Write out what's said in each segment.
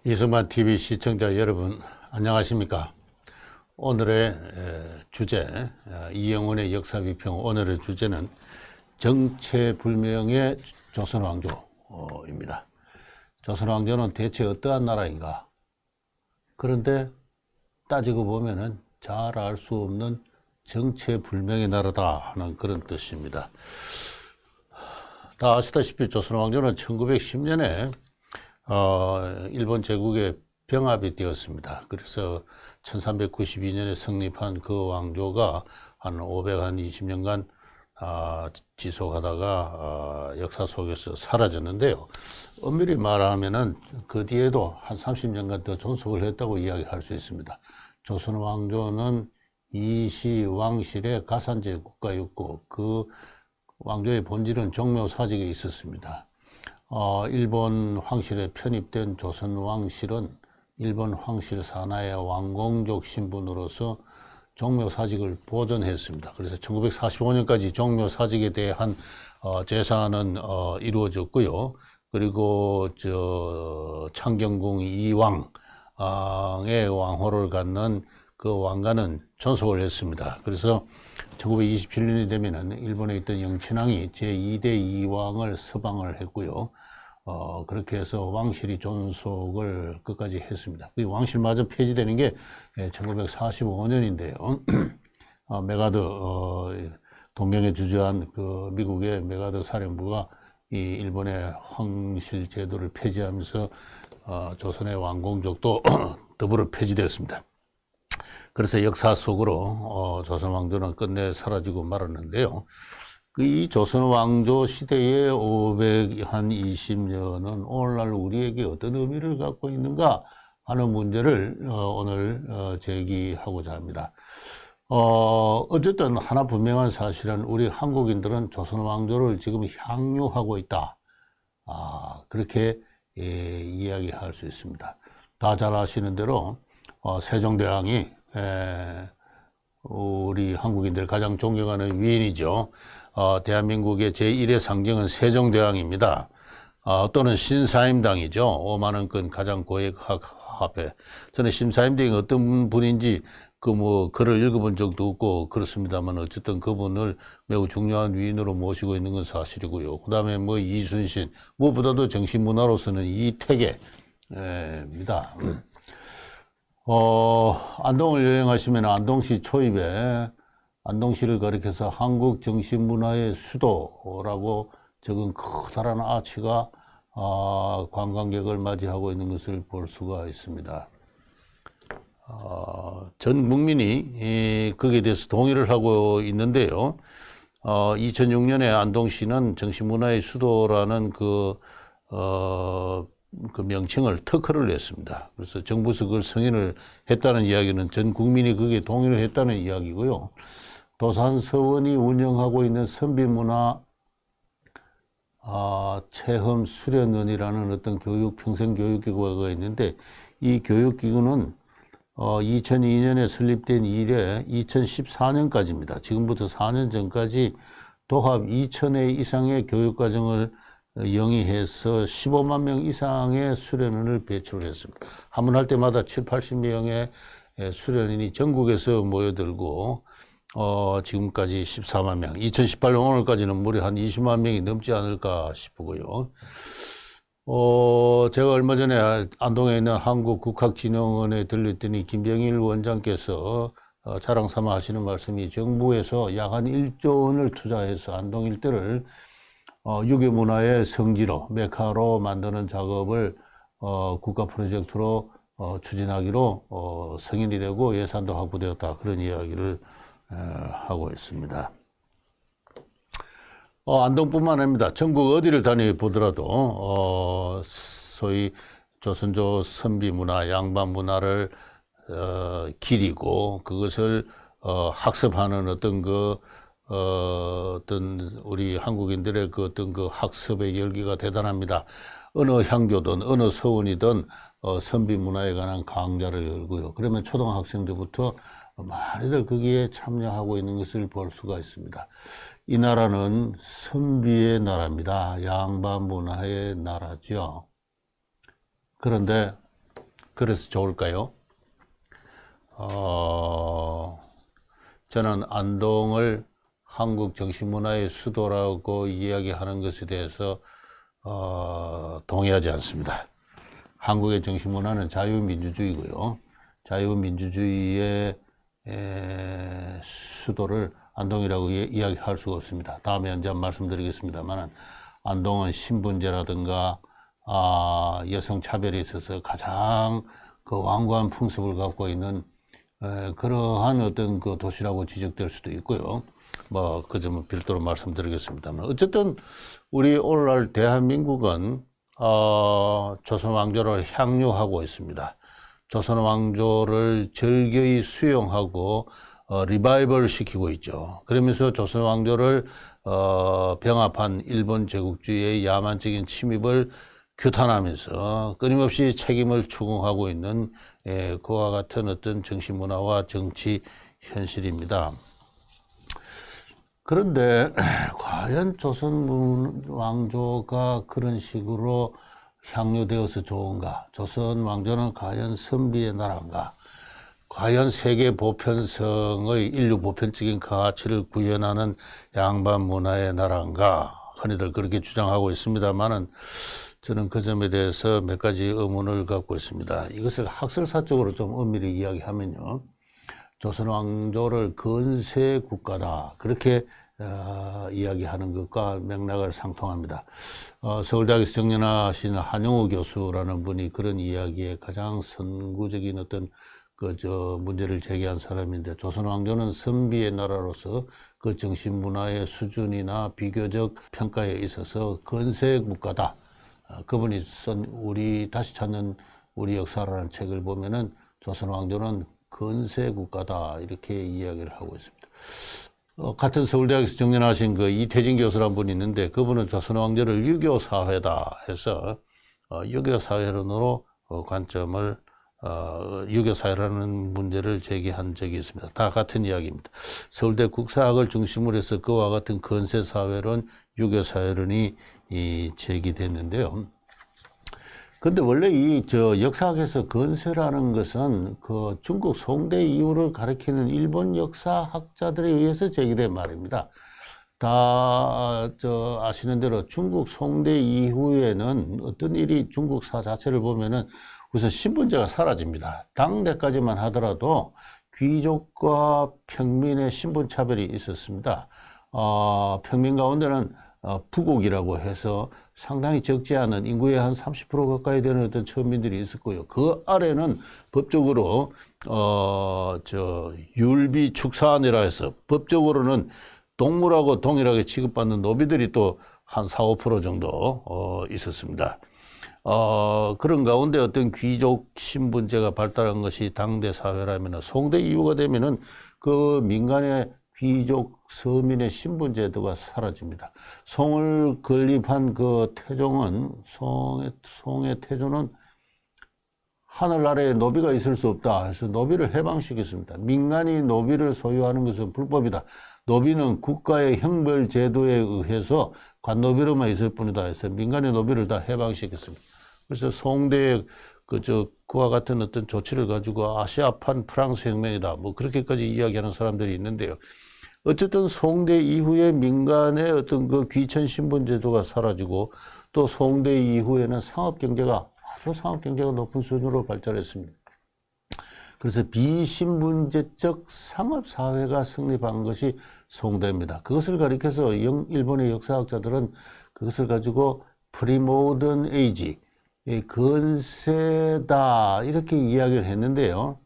이승만 TV 시청자 여러분 안녕하십니까? 오늘의 주제 이영훈의 역사비평. 오늘의 주제는 정체불명의 조선왕조입니다. 조선왕조는 대체 어떠한 나라인가? 그런데 따지고 보면은 잘 알 수 없는 정체불명의 나라다 하는 그런 뜻입니다. 다 아시다시피 조선왕조는 1910년에 일본 제국에 병합이 되었습니다. 그래서 1392년에 성립한 그 왕조가 한 520년간 지속하다가 역사 속에서 사라졌는데요. 엄밀히 말하면은 그 뒤에도 한 30년간 더 존속을 했다고 이야기할 수 있습니다. 조선 왕조는 이시 왕실의 가산제 국가였고 그 왕조의 본질은 종묘사직에 있었습니다. 일본 황실에 편입된 조선 왕실은 일본 황실 산하의 왕공족 신분으로서 종묘사직을 보존했습니다. 그래서 1945년까지 종묘사직에 대한 제사는 이루어졌고요. 그리고 창경궁 이왕의 왕호를 갖는 그 왕가는 존속을 했습니다. 그래서 1927년이 되면은 일본에 있던 영친왕이 제2대 이왕을 서방을 했고요. 그렇게 해서 왕실이 존속을 끝까지 했습니다. 그 왕실마저 폐지되는 게 1945년인데요. 메가드 동명에 주저한 그 미국의 메가드 사령부가 이 일본의 황실 제도를 폐지하면서 조선의 왕공족도 더불어 폐지됐습니다. 그래서 역사 속으로 조선 왕조는 끝내 사라지고 말았는데요. 이 조선 왕조 시대의 520년은 오늘날 우리에게 어떤 의미를 갖고 있는가 하는 문제를 오늘 제기하고자 합니다. 어쨌든 하나 분명한 사실은 우리 한국인들은 조선 왕조를 지금 향유하고 있다. 그렇게 이야기할 수 있습니다. 다 잘 아시는 대로 세종대왕이 우리 한국인들 가장 존경하는 위인이죠. 대한민국의 제1의 상징은 세종대왕입니다. 또는 신사임당이죠. 5만원권 가장 고액 화폐. 저는 신사임당이 어떤 분인지 글을 읽어본 적도 없고 그렇습니다만 어쨌든 그분을 매우 중요한 위인으로 모시고 있는 건 사실이고요. 그 다음에 이순신, 무엇보다도 정신문화로서는 이태계입니다. 안동을 여행하시면 안동시 초입에 안동시를 가리켜서 한국 정신문화의 수도라고 적은 커다란 아치가 관광객을 맞이하고 있는 것을 볼 수가 있습니다. 전 국민이 거기에 대해서 동의를 하고 있는데요. 2006년에 안동시는 정신문화의 수도라는 그 명칭을 특허를 냈습니다. 그래서 정부에서 그걸 승인을 했다는 이야기는 전 국민이 거기에 동의를 했다는 이야기고요. 도산서원이 운영하고 있는 선비문화 체험 수련원이라는 어떤 평생교육기구가 있는데 이 교육기구는 2002년에 설립된 이래 2014년까지입니다. 지금부터 4년 전까지 도합 2,000회 이상의 교육과정을 영위해서 15만 명 이상의 수련원을 배출을 했습니다. 한 번 할 때마다 7, 80명의 수련원이 전국에서 모여들고 지금까지 14만 명, 2018년 오늘까지는 무려 한 20만 명이 넘지 않을까 싶고요. 제가 얼마 전에 안동에 있는 한국국학진흥원에 들렸더니 김병일 원장께서 자랑 삼아 하시는 말씀이 정부에서 약 한 1조 원을 투자해서 안동 일대를 유교문화의 성지로, 메카로 만드는 작업을 국가 프로젝트로 추진하기로 승인이 되고 예산도 확보되었다. 그런 이야기를 하고 있습니다. 안동뿐만 아닙니다. 전국 어디를 다녀보더라도 소위 조선조 선비문화, 양반문화를 기리고 그것을 학습하는 어떤 우리 한국인들의 어떤 학습의 열기가 대단합니다. 어느 향교든 어느 서원이든 선비문화에 관한 강좌를 열고요. 그러면 초등학생들부터 많이들 거기에 참여하고 있는 것을 볼 수가 있습니다. 이 나라는 선비의 나라입니다. 양반 문화의 나라죠. 그런데 그래서 좋을까요? 저는 안동을 한국 정신문화의 수도라고 이야기하는 것에 대해서 동의하지 않습니다. 한국의 정신문화는 자유민주주의고요. 자유민주주의의 수도를 안동이라고 이야기할 수가 없습니다. 다음에 언제 말씀드리겠습니다만 안동은 신분제라든가 여성 차별에 있어서 가장 그 완고한 풍습을 갖고 있는 그러한 어떤 그 도시라고 지적될 수도 있고요. 뭐 그 점은 별도로 말씀드리겠습니다만 어쨌든 우리 오늘날 대한민국은 조선 왕조를 향유하고 있습니다. 조선 왕조를 절교히 수용하고 리바이벌 시키고 있죠. 그러면서 조선 왕조를 병합한 일본 제국주의의 야만적인 침입을 규탄하면서 끊임없이 책임을 추궁하고 있는 그와 같은 어떤 정신문화와 정치 현실입니다. 그런데 과연 조선 왕조가 그런 식으로 향유되어서 좋은가? 조선 왕조는 과연 선비의 나라인가? 과연 세계 보편성의 인류 보편적인 가치를 구현하는 양반 문화의 나라인가? 흔히들 그렇게 주장하고 있습니다만은 저는 그 점에 대해서 몇 가지 의문을 갖고 있습니다. 이것을 학설사적으로 좀 엄밀히 이야기하면요. 조선 왕조를 근세 국가다. 그렇게 이야기하는 것과 맥락을 상통합니다. 서울대학에서 정년하신 한용우 교수라는 분이 그런 이야기에 가장 선구적인 어떤 문제를 제기한 사람인데, 조선 왕조는 선비의 나라로서 그 정신 문화의 수준이나 비교적 평가에 있어서 근세 국가다. 그분이 쓴 다시 찾는 우리 역사라는 책을 보면은 조선 왕조는 근세 국가다 이렇게 이야기를 하고 있습니다. 같은 서울대학에서 정년하신 그 이태진 교수라는 분이 있는데, 그분은 조선 왕조를 유교 사회다 해서 유교 사회론으로 관점을 유교 사회라는 문제를 제기한 적이 있습니다. 다 같은 이야기입니다. 서울대 국사학을 중심으로 해서 그와 같은 근세 사회론, 유교 사회론이 제기됐는데요. 근데 원래 역사학에서 근세라는 것은 그 중국 송대 이후를 가리키는 일본 역사학자들에 의해서 제기된 말입니다. 다 아시는 대로 중국 송대 이후에는 어떤 일이 중국사 자체를 보면은 우선 신분제가 사라집니다. 당대까지만 하더라도 귀족과 평민의 신분 차별이 있었습니다. 평민 가운데는 부곡이라고 해서 상당히 적지 않은 인구의 한 30% 가까이 되는 어떤 천민들이 있었고요. 그 아래는 법적으로 율비 축사안이라 해서 법적으로는 동물하고 동일하게 취급받는 노비들이 또 한 4, 5% 정도 있었습니다. 그런 가운데 어떤 귀족 신분제가 발달한 것이 당대 사회라면 송대 이후가 되면은 그 민간의 귀족 서민의 신분제도가 사라집니다. 송을 건립한 그 태종은 송의 태조는 하늘나라에 노비가 있을 수 없다 해서 노비를 해방시켰습니다. 민간이 노비를 소유하는 것은 불법이다. 노비는 국가의 형벌 제도에 의해서 관노비로만 있을 뿐이다 해서 민간의 노비를 다 해방시켰습니다. 그래서 송대의 그와 같은 어떤 조치를 가지고 아시아판 프랑스 혁명이다. 뭐 그렇게까지 이야기하는 사람들이 있는데요. 어쨌든 송대 이후에 민간의 어떤 그 귀천 신분 제도가 사라지고 또 송대 이후에는 상업경제가 높은 수준으로 발전했습니다. 그래서 비신분제적 상업사회가 성립한 것이 송대입니다. 그것을 가리켜서 일본의 역사학자들은 그것을 가지고 프리모던 에이지, 근세다 이렇게 이야기를 했는데요.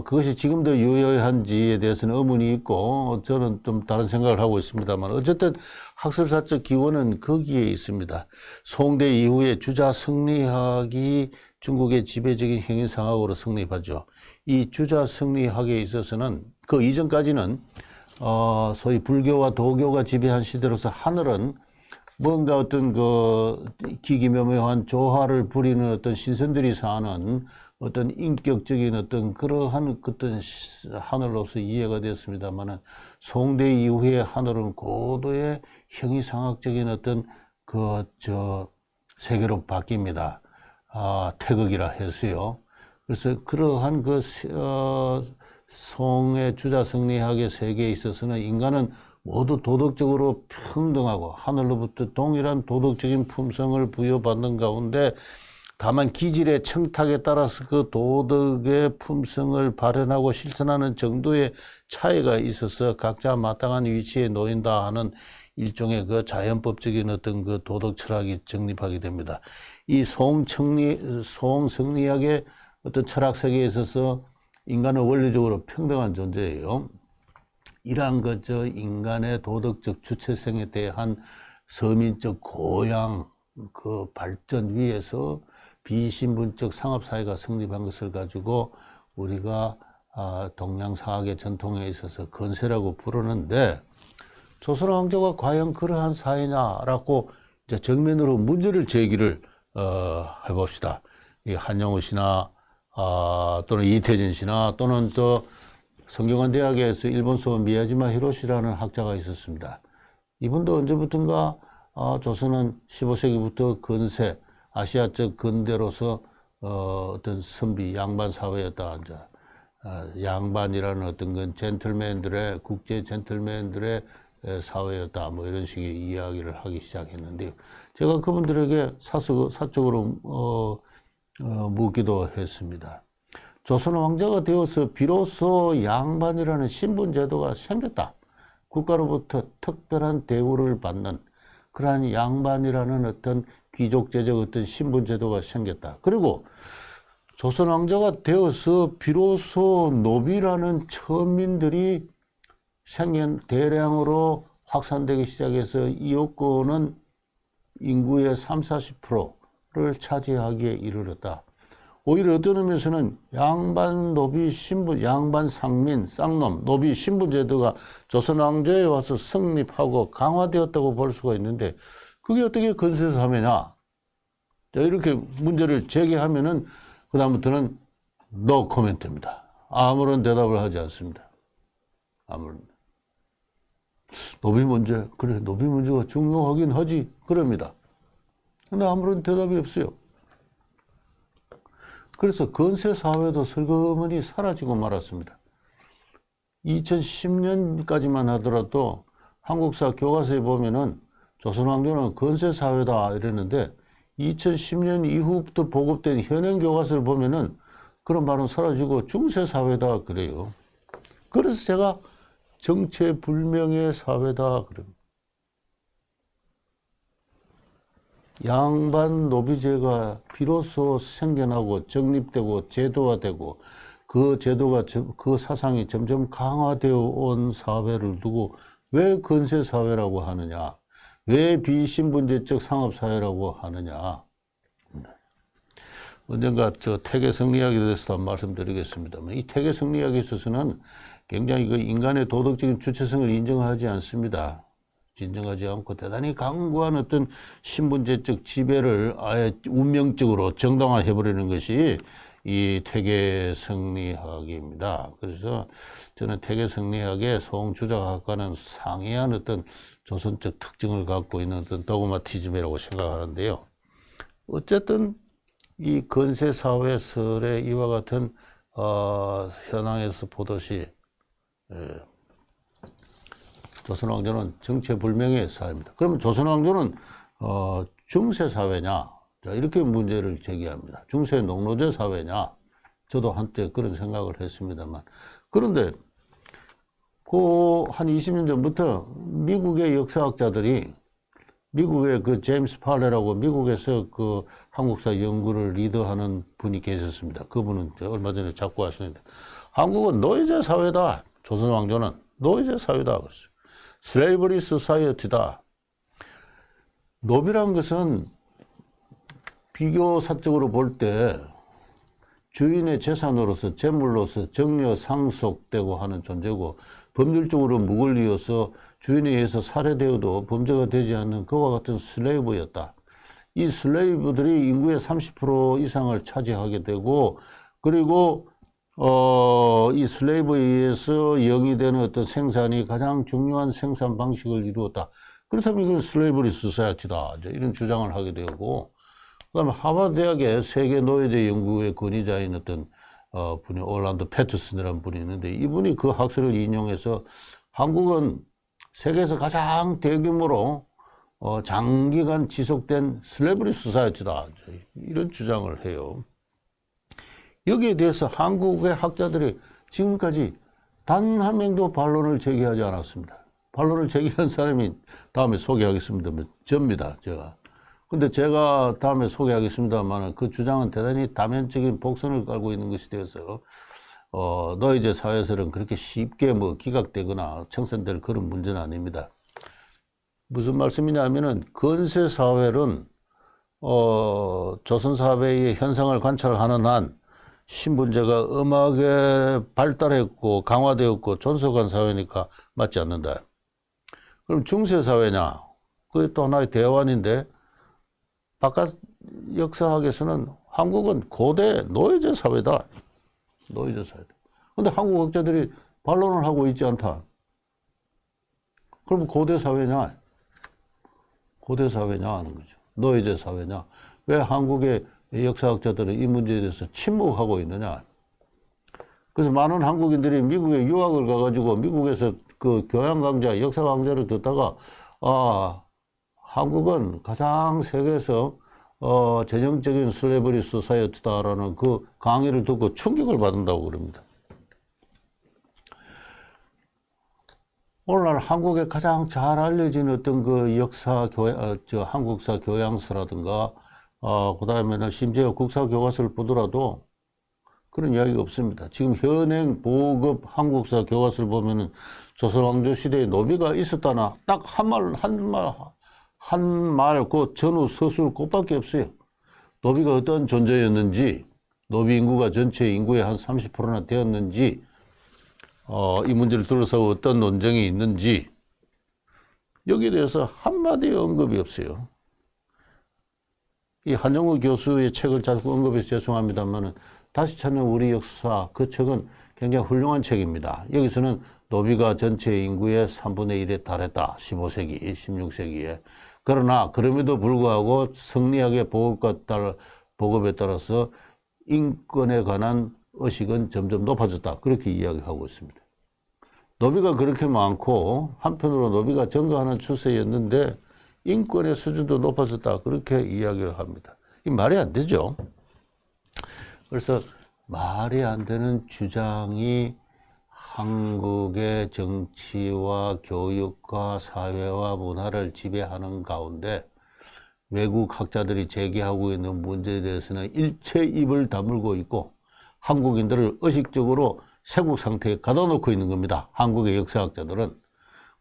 그것이 지금도 유효한지에 대해서는 의문이 있고 저는 좀 다른 생각을 하고 있습니다만, 어쨌든 학설사적 기원은 거기에 있습니다. 송대 이후에 주자 승리학이 중국의 지배적인 형인상학으로 성립하죠. 이 주자 승리학에 있어서는 그 이전까지는 소위 불교와 도교가 지배한 시대로서 하늘은 뭔가 어떤 그 기기묘묘한 조화를 부리는 어떤 신선들이 사는 어떤 인격적인 어떤 그러한 어떤 하늘로서 이해가 되었습니다만은, 송대 이후의 하늘은 고도의 형이상학적인 어떤 세계로 바뀝니다. 태극이라 했어요. 그래서 그러한 송의 주자성리학의 세계에 있어서는 인간은 모두 도덕적으로 평등하고 하늘로부터 동일한 도덕적인 품성을 부여받는 가운데 다만 기질의 청탁에 따라서 그 도덕의 품성을 발현하고 실천하는 정도의 차이가 있어서 각자 마땅한 위치에 놓인다 하는 일종의 그 자연법적인 어떤 그 도덕 철학이 정립하게 됩니다. 이 송성리학의 어떤 철학 세계에 있어서 인간은 원리적으로 평등한 존재예요. 이러한 인간의 도덕적 주체성에 대한 서민적 고양 그 발전 위에서 비신분적 상업사회가 성립한 것을 가지고 우리가 동양사학의 전통에 있어서 건세라고 부르는데, 조선 왕조가 과연 그러한 사회냐라고 이제 정면으로 문제를 제기를 해봅시다. 이 한영우 씨나 또는 이태진 씨나 또는 또 성균관대학에서 일본 수원 미야지마 히로시라는 학자가 있었습니다. 이분도 언제부턴가 조선은 15세기부터 근세 아시아적 근대로서 어떤 선비 양반 사회였다. 양반이라는 어떤 건 젠틀맨들의 국제 젠틀맨들의 사회였다. 뭐 이런 식의 이야기를 하기 시작했는데요. 제가 그분들에게 사적으로 묻기도 했습니다. 조선 왕자가 되어서 비로소 양반이라는 신분 제도가 생겼다. 국가로부터 특별한 대우를 받는 그러한 양반이라는 어떤 귀족제적 어떤 신분 제도가 생겼다. 그리고 조선 왕자가 되어서 비로소 노비라는 천민들이 대량으로 확산되기 시작해서 이 여건은 인구의 30~40%를 차지하기에 이르렀다. 오히려 어떤 의미에서는 양반 노비 신분, 양반 상민, 쌍놈, 노비 신분 제도가 조선 왕조에 와서 성립하고 강화되었다고 볼 수가 있는데, 그게 어떻게 건세사회냐? 이렇게 문제를 제기하면은 그다음부터는 노 코멘트입니다. 아무런 대답을 하지 않습니다. 아무런. 노비 문제, 그래, 노비 문제가 중요하긴 하지, 그럽니다. 근데 아무런 대답이 없어요. 그래서 건세사회도 슬그머니 사라지고 말았습니다. 2010년까지만 하더라도 한국사 교과서에 보면은 조선왕조는 건세사회다 이랬는데, 2010년 이후부터 보급된 현행 교과서를 보면은 그런 말은 사라지고 중세사회다 그래요. 그래서 제가 정체불명의 사회다 그럽니다. 양반 노비제가 비로소 생겨나고 정립되고 제도화되고 그 제도가 그 사상이 점점 강화되어 온 사회를 두고 왜 건세사회라고 하느냐, 왜 비신분제적 상업사회라고 하느냐. 언젠가 태계성리학에 대해서도 한번 말씀드리겠습니다만, 이 태계성리학에 있어서는 굉장히 그 인간의 도덕적인 주체성을 인정하지 않습니다. 인정하지 않고 대단히 강고한 어떤 신분제적 지배를 아예 운명적으로 정당화해버리는 것이 이 태계성리학입니다. 그래서 저는 태계성리학의 송주작학과는 상이한 어떤 조선적 특징을 갖고 있는 어떤 도그마티즘이라고 생각하는데요. 어쨌든 이 건세사회설의 이와 같은 현황에서 보듯이 조선왕조는 정체불명의 사회입니다. 그러면 조선왕조는 중세사회냐? 자, 이렇게 문제를 제기합니다. 중세 농노제 사회냐? 저도 한때 그런 생각을 했습니다만, 그런데 한 20년 전부터 미국의 역사학자들이, 미국의 그 제임스 팔레라고 미국에서 그 한국사 연구를 리더하는 분이 계셨습니다. 그분은 얼마 전에 자꾸 하시는데, 한국은 노예제 사회다. 조선 왕조는 노예제 사회다. 그랬어요. 슬레이버리 소사이어티다. 노비란 것은 비교사적으로 볼 때 주인의 재산으로서, 재물로서 정려 상속되고 하는 존재고, 법률적으로 무권리여서 주인에 의해서 살해되어도 범죄가 되지 않는 그와 같은 슬레이브였다. 이 슬레이브들이 인구의 30% 이상을 차지하게 되고, 그리고 이 슬레이브에 의해서 영위되는 어떤 생산이 가장 중요한 생산 방식을 이루었다. 그렇다면 이건 슬레이버리 소사이어티다. 이런 주장을 하게 되고, 그다음에 하버드 대학의 세계 노예제 연구의 권위자인 어떤 분이 올란도 패터슨이라는 분이 있는데 이분이 그 학설을 인용해서 한국은 세계에서 가장 대규모로 장기간 지속된 슬래브리 소사이어티다 이런 주장을 해요. 여기에 대해서 한국의 학자들이 지금까지 단 한 명도 반론을 제기하지 않았습니다. 반론을 제기한 사람이 다음에 소개하겠습니다. 접니다, 제가. 근데 제가 다음에 소개하겠습니다만 그 주장은 대단히 다면적인 복선을 깔고 있는 것이 되어서 노예제 사회에서는 그렇게 쉽게 뭐 기각되거나 청산될 그런 문제는 아닙니다. 무슨 말씀이냐면은 건세 사회는 조선 사회의 현상을 관찰하는 한 신분제가 음하게 발달했고 강화되었고 존속한 사회니까 맞지 않는다. 그럼 중세 사회냐? 그게 또 하나의 대환인데 바깥 역사학에서는 한국은 고대 노예제 사회다. 노예제 사회다. 근데 한국 학자들이 반론을 하고 있지 않다. 그럼 고대 사회냐? 고대 사회냐 하는 거죠. 노예제 사회냐? 왜 한국의 역사학자들은 이 문제에 대해서 침묵하고 있느냐? 그래서 많은 한국인들이 미국에 유학을 가가지고 미국에서 그 교양 강좌, 역사 강좌를 듣다가 한국은 가장 세계에서 전형적인 슬래버리 소사이어티다라는 그 강의를 듣고 충격을 받는다고 그럽니다. 오늘날 한국에 가장 잘 알려진 어떤 그 역사 한국사 교양서라든가 그 다음에는 심지어 국사 교과서를 보더라도 그런 이야기가 없습니다. 지금 현행 보급 한국사 교과서를 보면은 조선왕조 시대에 노비가 있었다나 딱 한 말, 그 전후 서술 그것밖에 없어요. 노비가 어떤 존재였는지, 노비 인구가 전체 인구의 한 30%나 되었는지, 이 문제를 둘러싸고 어떤 논쟁이 있는지, 여기에 대해서 한마디 언급이 없어요. 이 한영우 교수의 책을 자꾸 언급해서 죄송합니다만 다시 찾는 우리 역사, 그 책은 굉장히 훌륭한 책입니다. 여기서는 노비가 전체 인구의 3분의 1에 달했다. 15세기, 16세기에. 그러나 그럼에도 불구하고 성리학의 보급에 따라서 인권에 관한 의식은 점점 높아졌다. 그렇게 이야기하고 있습니다. 노비가 그렇게 많고 한편으로 노비가 증가하는 추세였는데 인권의 수준도 높아졌다. 그렇게 이야기를 합니다. 이 말이 안 되죠. 그래서 말이 안 되는 주장이 한국의 정치와 교육과 사회와 문화를 지배하는 가운데 외국 학자들이 제기하고 있는 문제에 대해서는 일체 입을 다물고 있고 한국인들을 의식적으로 쇄국 상태에 가둬놓고 있는 겁니다. 한국의 역사학자들은.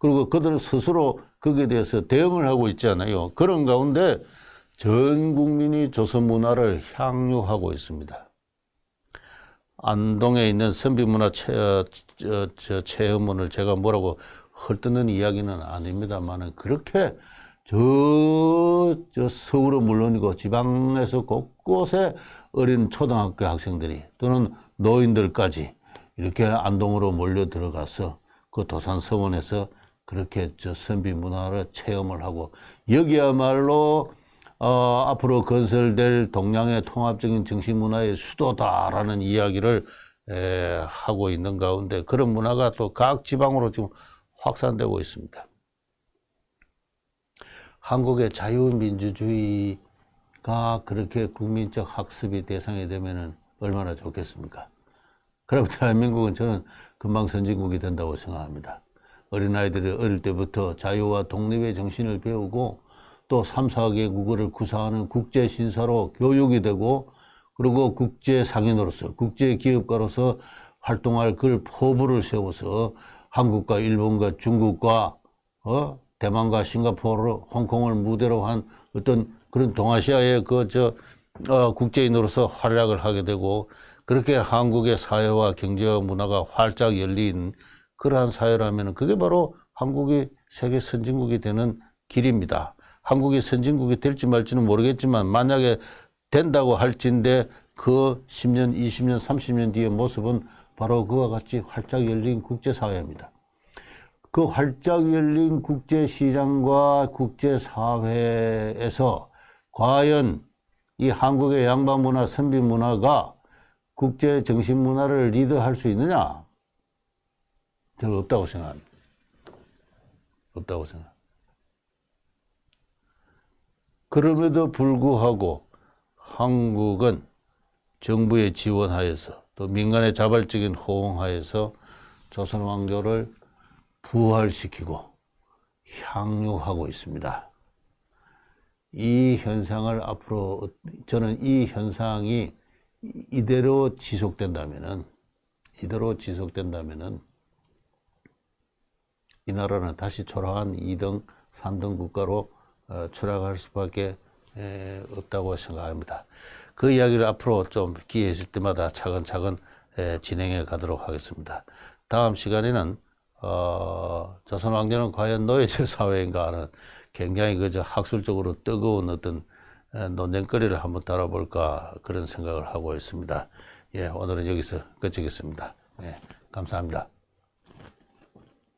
그리고 그들은 스스로 거기에 대해서 대응을 하고 있잖아요. 그런 가운데 전 국민이 조선 문화를 향유하고 있습니다. 안동에 있는 선비문화 체험원을 제가 뭐라고 헐뜯는 이야기는 아닙니다만 그렇게 저 서울은 물론이고 지방에서 곳곳에 어린 초등학교 학생들이 또는 노인들까지 이렇게 안동으로 몰려 들어가서 그 도산서원에서 그렇게 선비 문화를 체험을 하고 여기야말로 앞으로 건설될 동양의 통합적인 정신문화의 수도다라는 이야기를 하고 있는 가운데 그런 문화가 또 각 지방으로 지금 확산되고 있습니다. 한국의 자유민주주의가 그렇게 국민적 학습의 대상이 되면 얼마나 좋겠습니까? 그리고 대한민국은 저는 금방 선진국이 된다고 생각합니다. 어린아이들이 어릴 때부터 자유와 독립의 정신을 배우고 또 3, 4개 국어를 구사하는 국제신사로 교육이 되고 그리고 국제상인으로서 국제기업가로서 활동할 그 포부를 세워서 한국과 일본과 중국과 대만과 싱가포르, 홍콩을 무대로 한 어떤 그런 동아시아의 국제인으로서 활약을 하게 되고 그렇게 한국의 사회와 경제와 문화가 활짝 열린 그러한 사회라면 그게 바로 한국이 세계 선진국이 되는 길입니다. 한국이 선진국이 될지 말지는 모르겠지만 만약에 된다고 할진데 그 10년, 20년, 30년 뒤의 모습은 바로 그와 같이 활짝 열린 국제사회입니다. 그 활짝 열린 국제시장과 국제사회에서 과연 이 한국의 양반 문화, 선비 문화가 국제 정신 문화를 리드할 수 있느냐? 저는 없다고 생각합니다. 없다고 생각합니다. 그럼에도 불구하고 한국은 정부의 지원하에서 또 민간의 자발적인 호응하에서 조선 왕조를 부활시키고 향유하고 있습니다. 이 현상을 앞으로 저는 이 현상이 이대로 지속된다면은 이 나라는 다시 초라한 2등, 3등 국가로 추락할 수밖에 없다고 생각합니다. 그 이야기를 앞으로 좀 기회 있을 때마다 차근차근 진행해 가도록 하겠습니다. 다음 시간에는 조선 왕조는 과연 노예제 사회인가 하는 굉장히 그저 학술적으로 뜨거운 어떤 논쟁거리를 한번 다뤄볼까 그런 생각을 하고 있습니다. 예, 오늘은 여기서 그치겠습니다. 예, 감사합니다.